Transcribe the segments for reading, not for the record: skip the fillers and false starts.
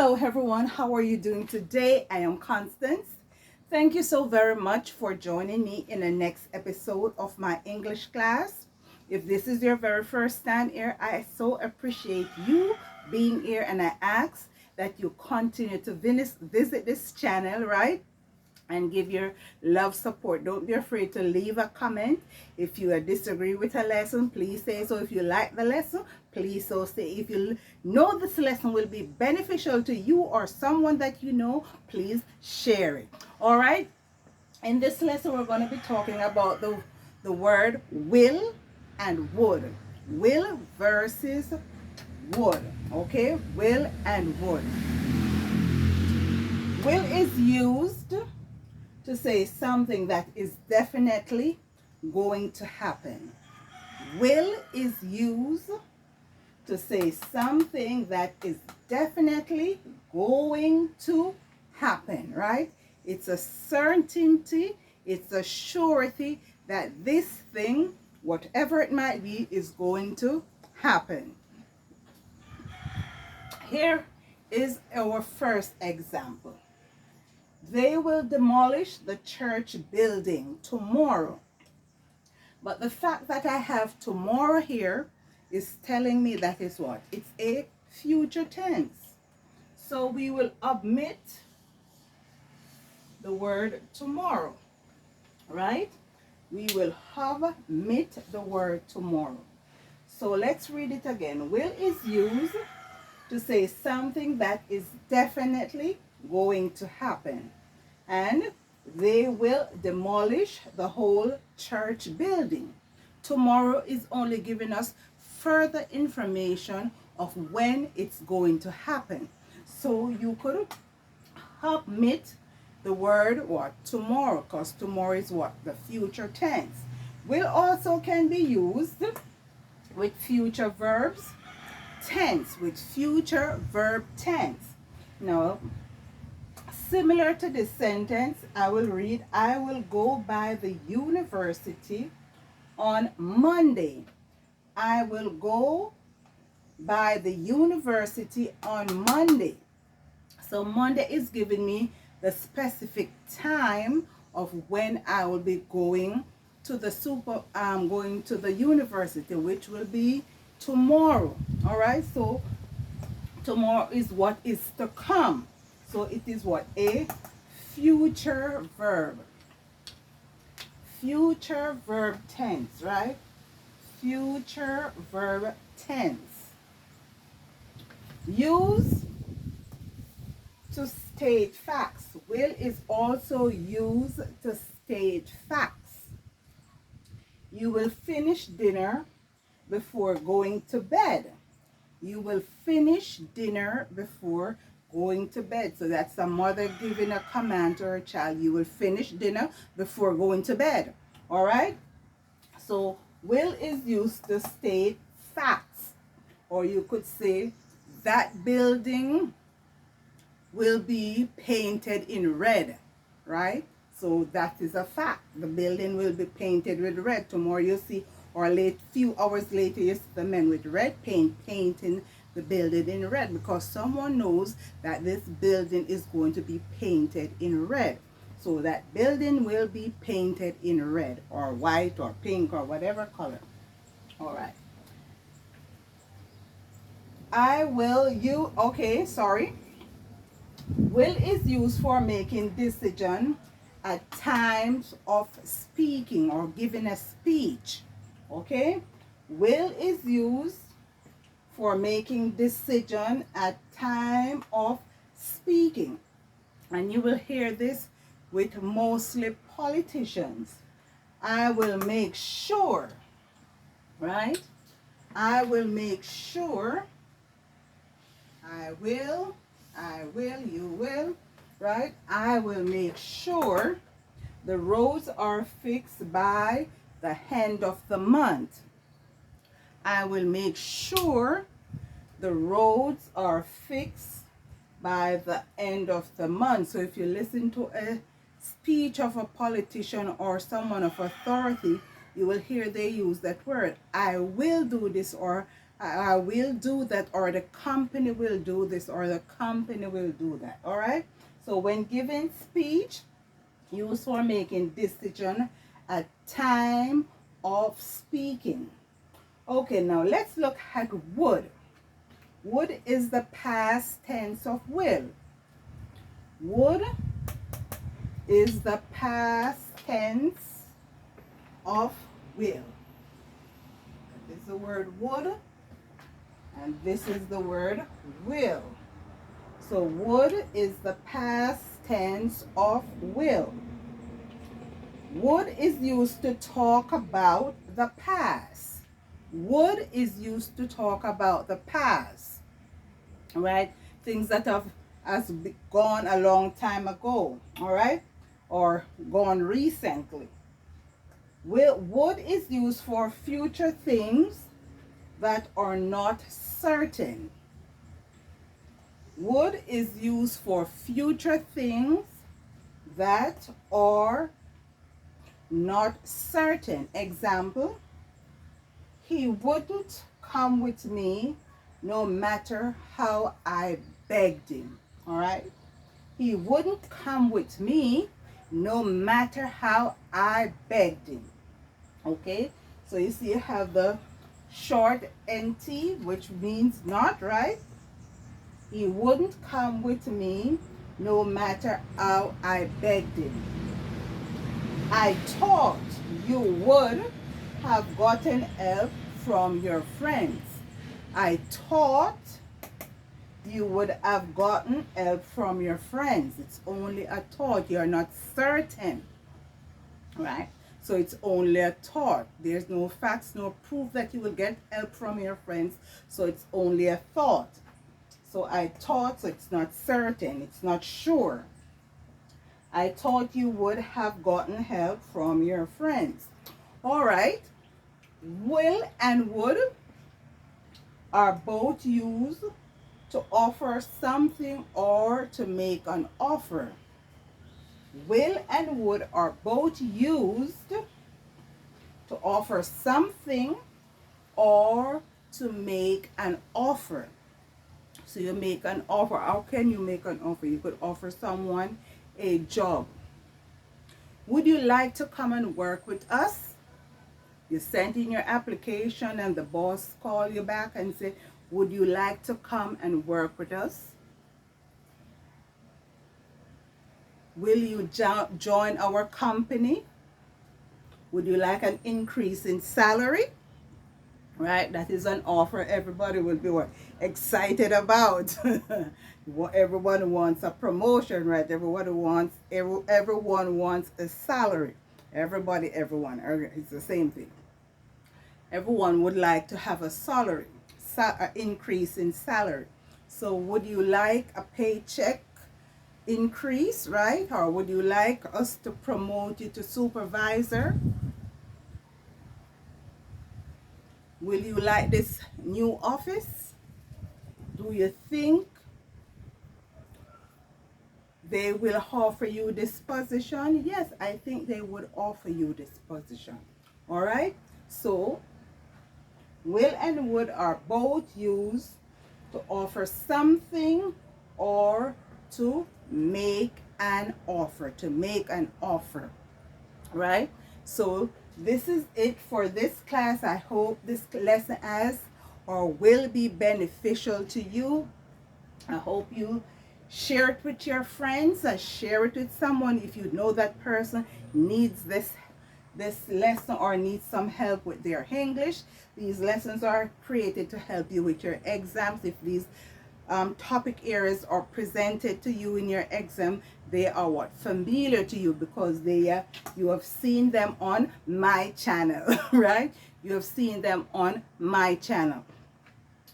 Hello everyone, how are you doing today? I am Constance. Thank you so very much for joining me in the next episode of my English class. If this is your very first time here, I so appreciate you being here, and I ask that you continue to visit this channel, right? And give your love support. Don't be afraid to leave a comment. If you disagree with a lesson, please say so. If you like the lesson, please so say. If you know this lesson will be beneficial to you or someone that you know, please share it. All right, in this lesson we're going to be talking about the word will and would. Will versus would. Okay, will and would. Will is used to say something that is definitely going to happen. Will is used to say something that is definitely going to happen, right? It's a certainty, it's a surety that this thing, whatever it might be, is going to happen. Here is our first example. They will demolish the church building tomorrow. But the fact that I have tomorrow here is telling me that is what? It's a future tense. So we will omit the word tomorrow, right? We will omit the word tomorrow. So let's read it again. Will is used to say something that is definitely going to happen. And they will demolish the whole church building. Tomorrow is only giving us further information of when it's going to happen. So you could omit the word what? Tomorrow, because tomorrow is what? The future tense. Will also can be used with future verbs tense, with future verb tense. Now, similar to this sentence, I will read, I will go by the university on Monday. I will go by the university on Monday. So Monday is giving me the specific time of when I will be going to the university, which will be tomorrow. All right, so tomorrow is what is to come. So it is what? A future verb. Future verb tense, right? Future verb tense. Use to state facts. Will is also used to state facts. You will finish dinner before going to bed. You will finish dinner before going to bed. So that's a mother giving a command to her child. You will finish dinner before going to bed. All right? So will is used to state facts. Or you could say that building will be painted in red. Right? So that is a fact. The building will be painted with red. Tomorrow you see, or few hours later, you see the men with red paint painting the building in red, because someone knows that this building is going to be painted in red. So that building will be painted in red or white or pink or whatever color. All right. Will is used for making decision at times of speaking or giving a speech. Okay? Will is used for making decision at time of speaking. And you will hear this with mostly politicians. I will make sure, right? I will make sure. I will, you will, right? I will make sure the roads are fixed by the end of the month. I will make sure the roads are fixed by the end of the month. So if you listen to a speech of a politician or someone of authority, you will hear they use that word. I will do this, or I will do that, or the company will do this, or the company will do that. All right. So when giving speech, used for making decision at time of speaking. Okay, now let's look at would. Would is the past tense of will. Would is the past tense of will. This is the word would, and this is the word will. So would is the past tense of will. Would is used to talk about the past. Would is used to talk about the past, right? Things that has gone a long time ago, all right, or gone recently. Would is used for future things that are not certain. Would is used for future things that are not certain. Example, he wouldn't come with me no matter how I begged him. All right? He wouldn't come with me no matter how I begged him. Okay? So you see you have the short NT, which means not, right? He wouldn't come with me no matter how I begged him. I thought you would have gotten help from your friends. I thought you would have gotten help from your friends. It's only a thought. You're not certain, right? So it's only a thought. There's no facts, no proof that you will get help from your friends. So it's only a thought. So I thought, so it's not certain. It's not sure. I thought you would have gotten help from your friends. All right. Will and would are both used to offer something or to make an offer. Will and would are both used to offer something or to make an offer. So you make an offer. How can you make an offer? You could offer someone a job. Would you like to come and work with us? You sent in your application and the boss called you back and said, would you like to come and work with us? Will you join our company? Would you like an increase in salary? Right, that is an offer everybody will be excited about. Everyone wants a promotion, right? Everyone wants a salary. Everyone, it's the same thing. Everyone would like to have a salary, an increase in salary. So would you like a paycheck increase, right? Or would you like us to promote you to supervisor? Will you like this new office? Do you think they will offer you this position? Yes, I think they would offer you this position. All right? So, will and would are both used to offer something or to make an offer. To make an offer. Right? So, this is it for this class. I hope this lesson has or will be beneficial to you. I hope you share it with your friends and share it with someone if you know that person needs this lesson or needs some help with their English. These lessons are created to help you with your exams. If these topic areas are presented to you in your exam, they are familiar to you because you have seen them on my channel. Right? You have seen them on my channel.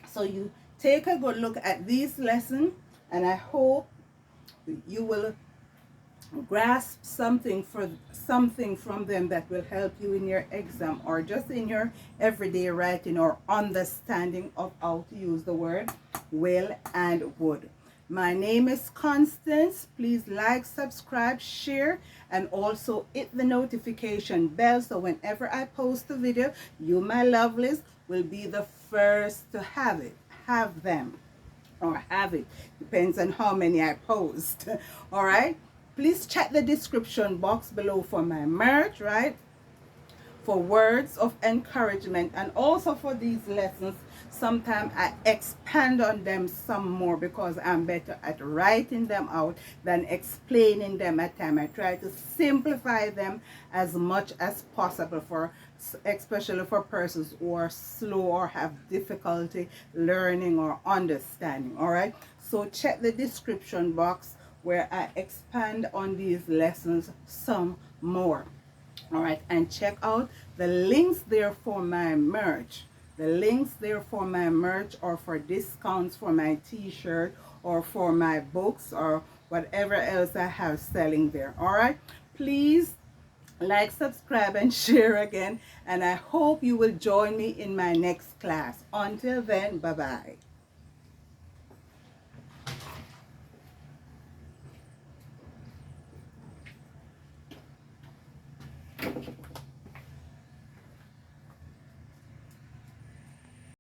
So you take a good look at these lessons, and I hope you will grasp something from them that will help you in your exam or just in your everyday writing or understanding of how to use the word will and would. My name is Constance. Please like, subscribe, share, and also hit the notification bell so whenever I post a video, you, my lovelies, will be the prefers to have them, or have it. Depends on how many I post. All right. Please check the description box below for my merch, right? For words of encouragement, and also for these lessons. Sometimes I expand on them some more because I'm better at writing them out than explaining them at time. I try to simplify them as much as possible, for especially for persons who are slow or have difficulty learning or understanding. All right, so check the description box where I expand on these lessons some more. All right, and check out the links there for my merch. The links there for my merch, or for discounts for my t-shirt, or for my books, or whatever else I have selling there. All right, please like, subscribe, and share again, and I hope you will join me in my next class. Until then, bye bye.